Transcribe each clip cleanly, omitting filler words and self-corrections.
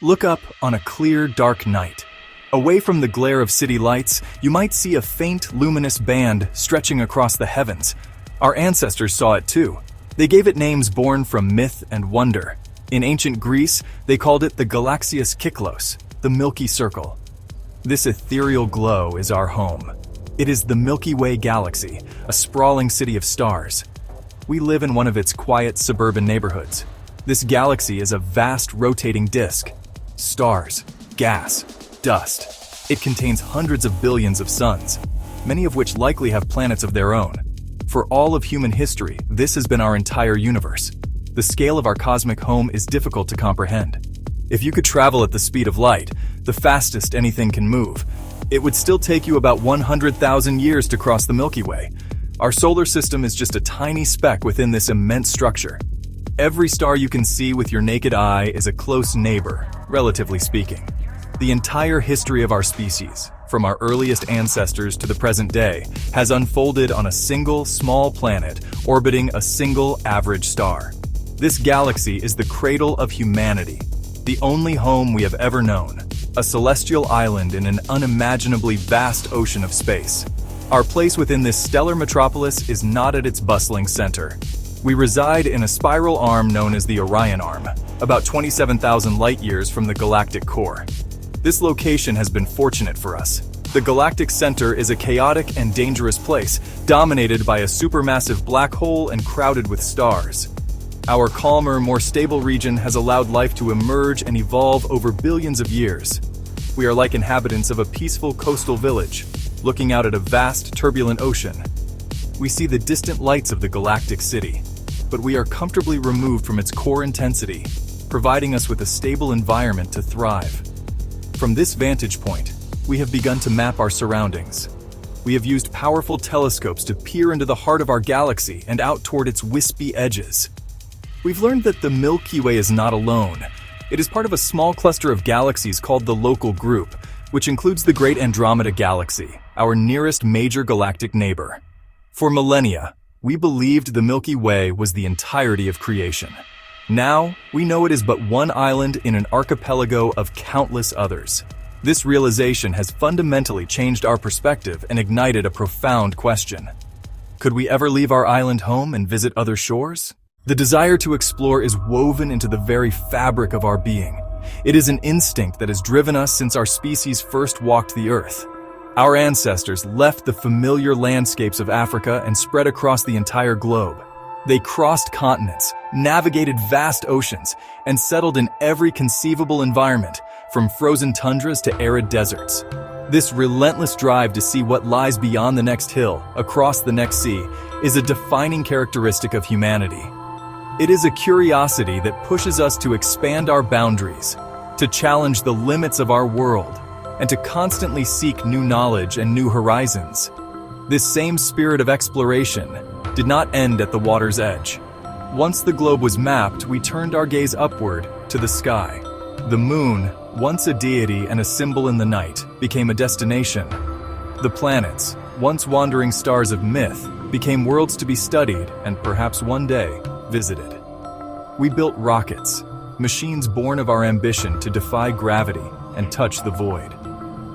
Look up on a clear, dark night. Away from the glare of city lights, you might see a faint, luminous band stretching across the heavens. Our ancestors saw it too. They gave it names born from myth and wonder. In ancient Greece, they called it the Galaxias Kyklos, the Milky Circle. This ethereal glow is our home. It is the Milky Way galaxy, a sprawling city of stars. We live in one of its quiet suburban neighborhoods. This galaxy is a vast rotating disk. Stars, gas, dust. It contains hundreds of billions of suns, many of which likely have planets of their own. For all of human history, this has been our entire universe. The scale of our cosmic home is difficult to comprehend. If you could travel at the speed of light, the fastest anything can move, it would still take you about 100,000 years to cross the Milky Way. Our solar system is just a tiny speck within this immense structure. Every star you can see with your naked eye is a close neighbor, relatively speaking. The entire history of our species, from our earliest ancestors to the present day, has unfolded on a single small planet orbiting a single average star. This galaxy is the cradle of humanity, the only home we have ever known, a celestial island in an unimaginably vast ocean of space. Our place within this stellar metropolis is not at its bustling center. We reside in a spiral arm known as the Orion Arm, about 27,000 light-years from the galactic core. This location has been fortunate for us. The galactic center is a chaotic and dangerous place, dominated by a supermassive black hole and crowded with stars. Our calmer, more stable region has allowed life to emerge and evolve over billions of years. We are like inhabitants of a peaceful coastal village, looking out at a vast, turbulent ocean. We see the distant lights of the galactic city, but we are comfortably removed from its core intensity, providing us with a stable environment to thrive. From this vantage point, we have begun to map our surroundings. We have used powerful telescopes to peer into the heart of our galaxy and out toward its wispy edges. We've learned that the Milky Way is not alone. It is part of a small cluster of galaxies called the Local Group, which includes the Great Andromeda Galaxy, our nearest major galactic neighbor. For millennia, we believed the Milky Way was the entirety of creation. Now, we know it is but one island in an archipelago of countless others. This realization has fundamentally changed our perspective and ignited a profound question. Could we ever leave our island home and visit other shores? The desire to explore is woven into the very fabric of our being. It is an instinct that has driven us since our species first walked the earth. Our ancestors left the familiar landscapes of Africa and spread across the entire globe. They crossed continents, navigated vast oceans, and settled in every conceivable environment, from frozen tundras to arid deserts. This relentless drive to see what lies beyond the next hill, across the next sea, is a defining characteristic of humanity. It is a curiosity that pushes us to expand our boundaries, to challenge the limits of our world, and to constantly seek new knowledge and new horizons. This same spirit of exploration did not end at the water's edge. Once the globe was mapped, we turned our gaze upward to the sky. The moon, once a deity and a symbol in the night, became a destination. The planets, once wandering stars of myth, became worlds to be studied and perhaps one day visited. We built rockets, machines born of our ambition to defy gravity and touch the void.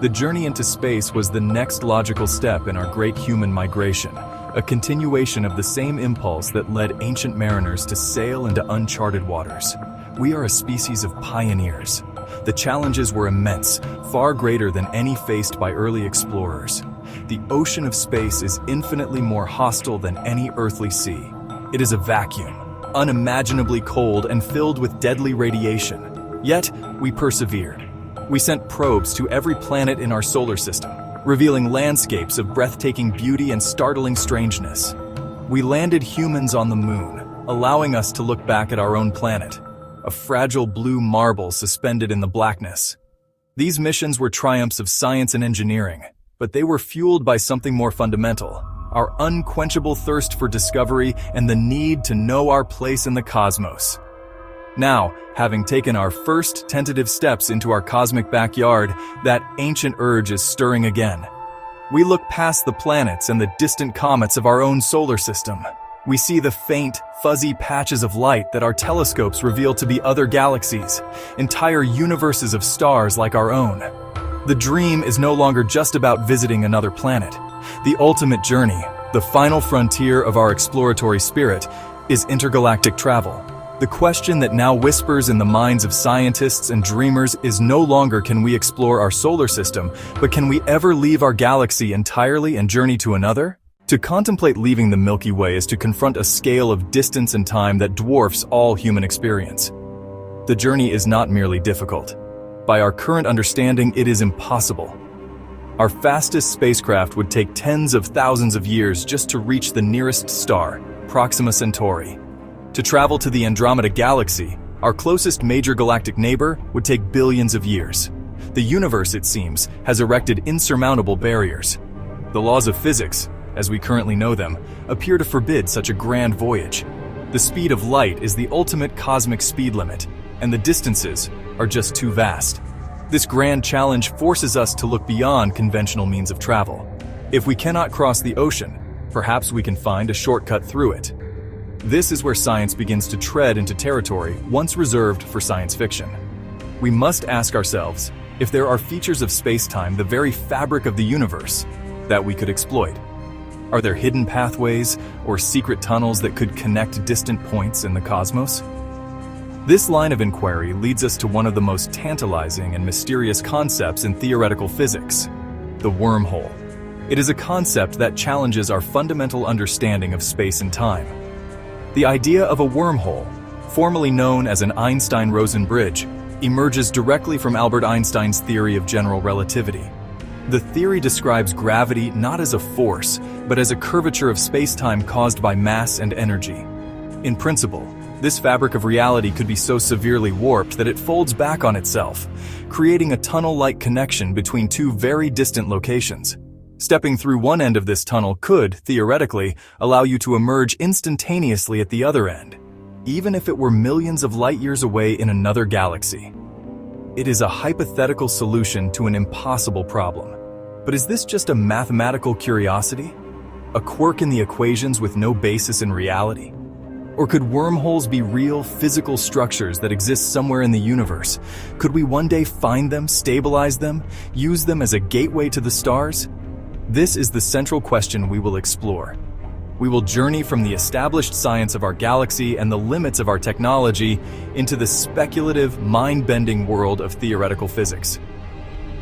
The journey into space was the next logical step in our great human migration, a continuation of the same impulse that led ancient mariners to sail into uncharted waters. We are a species of pioneers. The challenges were immense, far greater than any faced by early explorers. The ocean of space is infinitely more hostile than any earthly sea. It is a vacuum, unimaginably cold and filled with deadly radiation. Yet, we persevered. We sent probes to every planet in our solar system, revealing landscapes of breathtaking beauty and startling strangeness. We landed humans on the moon, allowing us to look back at our own planet, a fragile blue marble suspended in the blackness. These missions were triumphs of science and engineering, but they were fueled by something more fundamental: our unquenchable thirst for discovery and the need to know our place in the cosmos. Now, having taken our first tentative steps into our cosmic backyard, that ancient urge is stirring again. We look past the planets and the distant comets of our own solar system. We see the faint, fuzzy patches of light that our telescopes reveal to be other galaxies, entire universes of stars like our own. The dream is no longer just about visiting another planet. The ultimate journey, the final frontier of our exploratory spirit, is intergalactic travel. The question that now whispers in the minds of scientists and dreamers is no longer can we explore our solar system, but can we ever leave our galaxy entirely and journey to another? To contemplate leaving the Milky Way is to confront a scale of distance and time that dwarfs all human experience. The journey is not merely difficult. By our current understanding, it is impossible. Our fastest spacecraft would take tens of thousands of years just to reach the nearest star, Proxima Centauri. To travel to the Andromeda Galaxy, our closest major galactic neighbor, would take billions of years. The universe, it seems, has erected insurmountable barriers. The laws of physics, as we currently know them, appear to forbid such a grand voyage. The speed of light is the ultimate cosmic speed limit, and the distances are just too vast. This grand challenge forces us to look beyond conventional means of travel. If we cannot cross the ocean, perhaps we can find a shortcut through it. This is where science begins to tread into territory once reserved for science fiction. We must ask ourselves if there are features of space-time, the very fabric of the universe, that we could exploit. Are there hidden pathways or secret tunnels that could connect distant points in the cosmos? This line of inquiry leads us to one of the most tantalizing and mysterious concepts in theoretical physics, the wormhole. It is a concept that challenges our fundamental understanding of space and time. The idea of a wormhole, formerly known as an Einstein-Rosen bridge, emerges directly from Albert Einstein's theory of general relativity. The theory describes gravity not as a force, but as a curvature of space-time caused by mass and energy. In principle, this fabric of reality could be so severely warped that it folds back on itself, creating a tunnel-like connection between two very distant locations. Stepping through one end of this tunnel could, theoretically, allow you to emerge instantaneously at the other end, even if it were millions of light-years away in another galaxy. It is a hypothetical solution to an impossible problem. But is this just a mathematical curiosity? A quirk in the equations with no basis in reality? Or could wormholes be real physical structures that exist somewhere in the universe? Could we one day find them, stabilize them, use them as a gateway to the stars? This is the central question we will explore. We will journey from the established science of our galaxy and the limits of our technology into the speculative, mind-bending world of theoretical physics.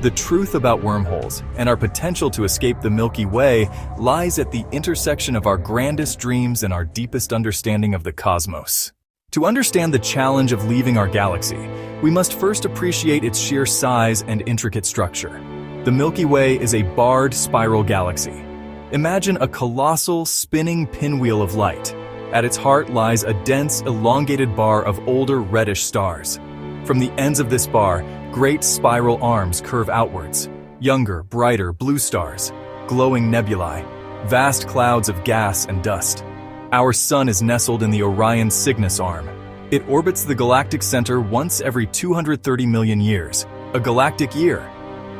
The truth about wormholes and our potential to escape the Milky Way lies at the intersection of our grandest dreams and our deepest understanding of the cosmos. To understand the challenge of leaving our galaxy, we must first appreciate its sheer size and intricate structure. The Milky Way is a barred spiral galaxy. Imagine a colossal, spinning pinwheel of light. At its heart lies a dense, elongated bar of older reddish stars. From the ends of this bar, great spiral arms curve outwards. Younger, brighter blue stars, glowing nebulae, vast clouds of gas and dust. Our sun is nestled in the Orion Cygnus arm. It orbits the galactic center once every 230 million years, a galactic year.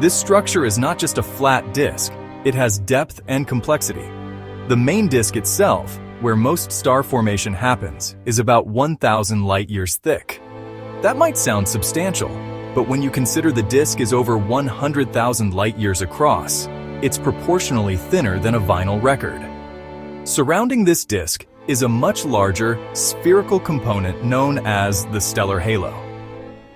This structure is not just a flat disk, it has depth and complexity. The main disk itself, where most star formation happens, is about 1,000 light-years thick. That might sound substantial, but when you consider the disk is over 100,000 light-years across, it's proportionally thinner than a vinyl record. Surrounding this disk is a much larger, spherical component known as the stellar halo.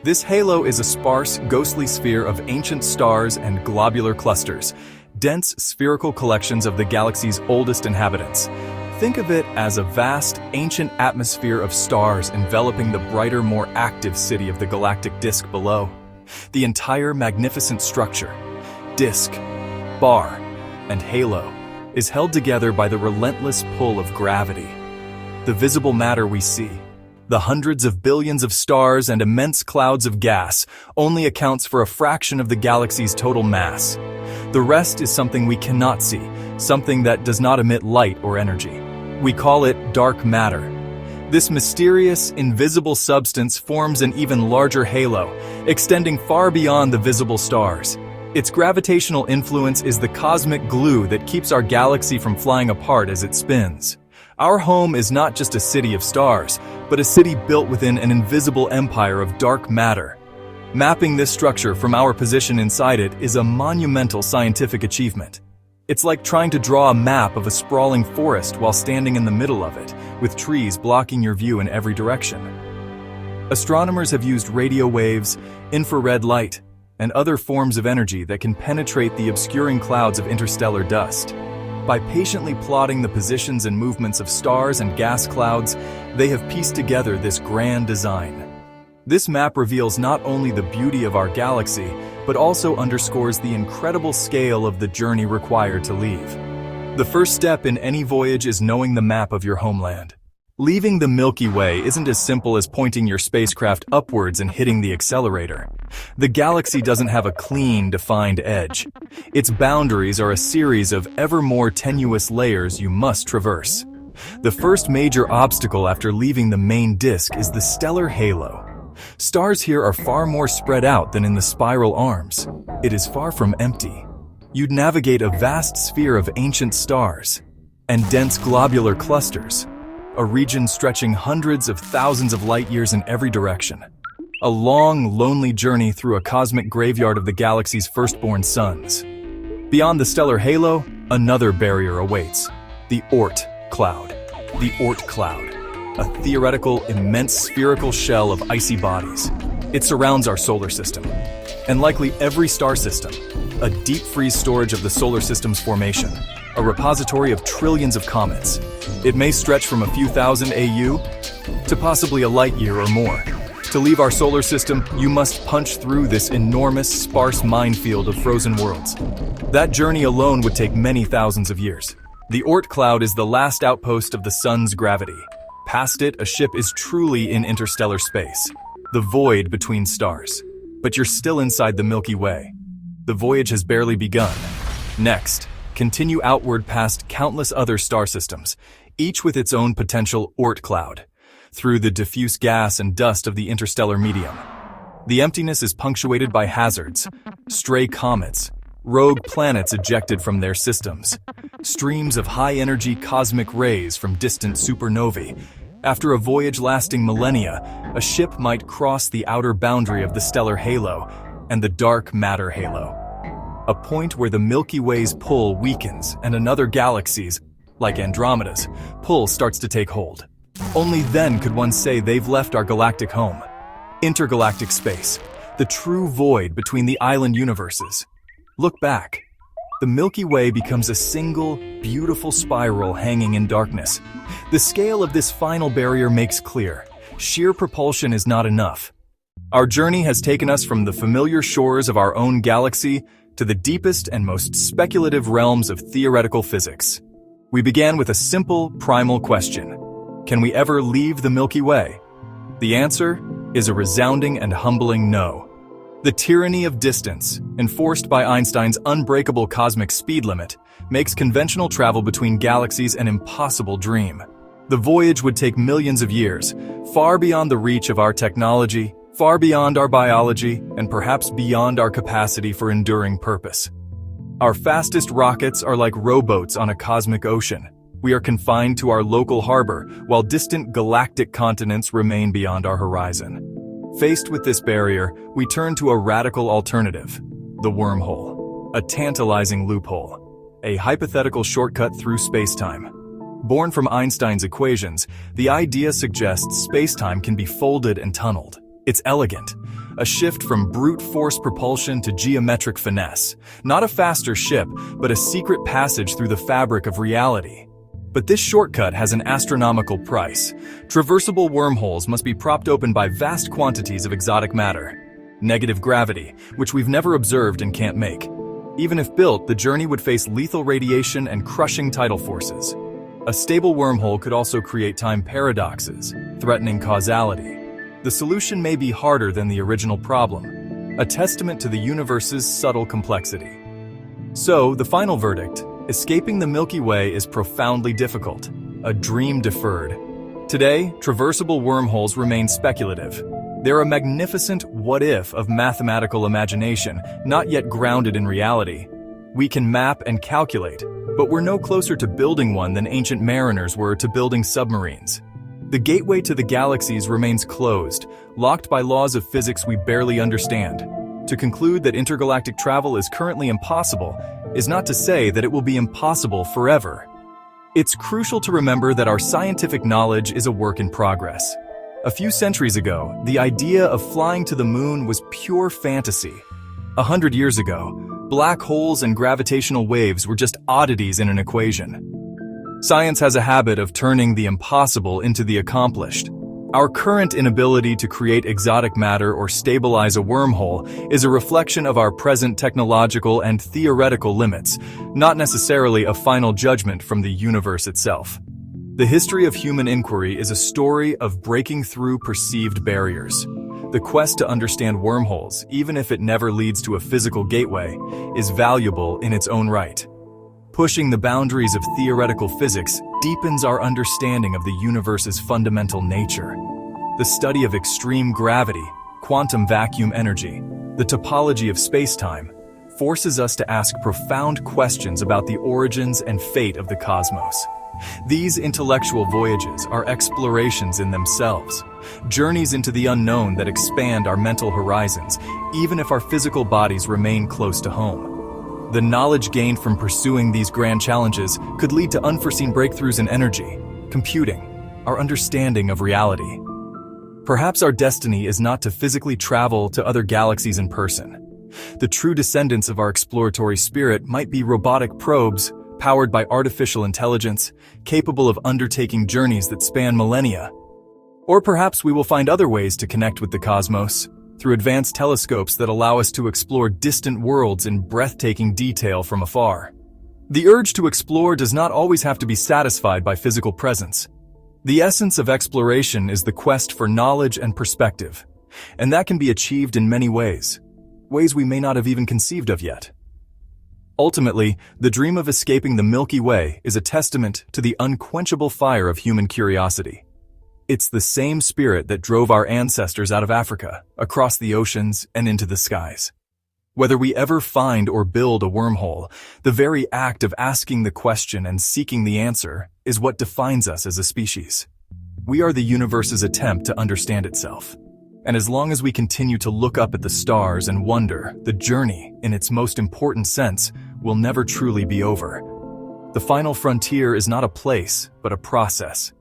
This halo is a sparse, ghostly sphere of ancient stars and globular clusters, dense spherical collections of the galaxy's oldest inhabitants. Think of it as a vast, ancient atmosphere of stars enveloping the brighter, more active city of the galactic disk below. The entire magnificent structure, disk, bar, and halo, is held together by the relentless pull of gravity. The visible matter we see, the hundreds of billions of stars and immense clouds of gas, only accounts for a fraction of the galaxy's total mass. The rest is something we cannot see, something that does not emit light or energy. We call it dark matter. This mysterious, invisible substance forms an even larger halo, extending far beyond the visible stars. Its gravitational influence is the cosmic glue that keeps our galaxy from flying apart as it spins. Our home is not just a city of stars, but a city built within an invisible empire of dark matter. Mapping this structure from our position inside it is a monumental scientific achievement. It's like trying to draw a map of a sprawling forest while standing in the middle of it, with trees blocking your view in every direction. Astronomers have used radio waves, infrared light, and other forms of energy that can penetrate the obscuring clouds of interstellar dust. By patiently plotting the positions and movements of stars and gas clouds, they have pieced together this grand design. This map reveals not only the beauty of our galaxy, but also underscores the incredible scale of the journey required to leave. The first step in any voyage is knowing the map of your homeland. Leaving the Milky Way isn't as simple as pointing your spacecraft upwards and hitting the accelerator. The galaxy doesn't have a clean, defined edge. Its boundaries are a series of ever more tenuous layers you must traverse. The first major obstacle after leaving the main disk is the stellar halo. Stars here are far more spread out than in the spiral arms. It is far from empty. You'd navigate a vast sphere of ancient stars and dense globular clusters, a region stretching hundreds of thousands of light years in every direction. A long, lonely journey through a cosmic graveyard of the galaxy's firstborn suns. Beyond the stellar halo, another barrier awaits: the Oort cloud. The Oort cloud, a theoretical, immense spherical shell of icy bodies. It surrounds our solar system, and likely every star system, a deep freeze storage of the solar system's formation, a repository of trillions of comets. It may stretch from a few thousand AU to possibly a light year or more. To leave our solar system, you must punch through this enormous, sparse minefield of frozen worlds. That journey alone would take many thousands of years. The Oort cloud is the last outpost of the sun's gravity. Past it, a ship is truly in interstellar space, the void between stars. But you're still inside the Milky Way. The voyage has barely begun. Next, continue outward past countless other star systems, each with its own potential Oort cloud, through the diffuse gas and dust of the interstellar medium. The emptiness is punctuated by hazards, stray comets, rogue planets ejected from their systems, streams of high-energy cosmic rays from distant supernovae. After a voyage lasting millennia, a ship might cross the outer boundary of the stellar halo and the dark matter halo, a point where the Milky Way's pull weakens and another galaxy's, like Andromeda's, pull starts to take hold. Only then could one say they've left our galactic home. Intergalactic space, the true void between the island universes. Look back. The Milky Way becomes a single, beautiful spiral hanging in darkness. The scale of this final barrier makes clear: sheer propulsion is not enough. Our journey has taken us from the familiar shores of our own galaxy to the deepest and most speculative realms of theoretical physics. We began with a simple, primal question: can we ever leave the Milky Way? The answer is a resounding and humbling no. The tyranny of distance, enforced by Einstein's unbreakable cosmic speed limit, makes conventional travel between galaxies an impossible dream. The voyage would take millions of years, far beyond the reach of our technology, far beyond our biology, and perhaps beyond our capacity for enduring purpose. Our fastest rockets are like rowboats on a cosmic ocean. We are confined to our local harbor, while distant galactic continents remain beyond our horizon. Faced with this barrier, we turn to a radical alternative: the wormhole, a tantalizing loophole, a hypothetical shortcut through spacetime. Born from Einstein's equations, the idea suggests spacetime can be folded and tunneled. It's elegant, a shift from brute force propulsion to geometric finesse, not a faster ship, but a secret passage through the fabric of reality. But this shortcut has an astronomical price. Traversable wormholes must be propped open by vast quantities of exotic matter. Negative gravity, which we've never observed and can't make. Even if built, the journey would face lethal radiation and crushing tidal forces. A stable wormhole could also create time paradoxes, threatening causality. The solution may be harder than the original problem, a testament to the universe's subtle complexity. So, the final verdict: escaping the Milky Way is profoundly difficult, a dream deferred. Today, traversable wormholes remain speculative. They're a magnificent what-if of mathematical imagination, not yet grounded in reality. We can map and calculate, but we're no closer to building one than ancient mariners were to building submarines. The gateway to the galaxies remains closed, locked by laws of physics we barely understand. To conclude that intergalactic travel is currently impossible is not to say that it will be impossible forever. It's crucial to remember that our scientific knowledge is a work in progress. A few centuries ago, the idea of flying to the moon was pure fantasy. 100 years ago, black holes and gravitational waves were just oddities in an equation. Science has a habit of turning the impossible into the accomplished. Our current inability to create exotic matter or stabilize a wormhole is a reflection of our present technological and theoretical limits, not necessarily a final judgment from the universe itself. The history of human inquiry is a story of breaking through perceived barriers. The quest to understand wormholes, even if it never leads to a physical gateway, is valuable in its own right. Pushing the boundaries of theoretical physics deepens our understanding of the universe's fundamental nature. The study of extreme gravity, quantum vacuum energy, the topology of space-time, forces us to ask profound questions about the origins and fate of the cosmos. These intellectual voyages are explorations in themselves, journeys into the unknown that expand our mental horizons, even if our physical bodies remain close to home. The knowledge gained from pursuing these grand challenges could lead to unforeseen breakthroughs in energy, computing, our understanding of reality. Perhaps our destiny is not to physically travel to other galaxies in person. The true descendants of our exploratory spirit might be robotic probes, powered by artificial intelligence, capable of undertaking journeys that span millennia. Or perhaps we will find other ways to connect with the cosmos, through advanced telescopes that allow us to explore distant worlds in breathtaking detail from afar. The urge to explore does not always have to be satisfied by physical presence. The essence of exploration is the quest for knowledge and perspective, and that can be achieved in many ways we may not have even conceived of yet. Ultimately, the dream of escaping the Milky Way is a testament to the unquenchable fire of human curiosity. It's the same spirit that drove our ancestors out of Africa, across the oceans, and into the skies. Whether we ever find or build a wormhole, the very act of asking the question and seeking the answer is what defines us as a species. We are the universe's attempt to understand itself. And as long as we continue to look up at the stars and wonder, the journey, in its most important sense, will never truly be over. The final frontier is not a place, but a process.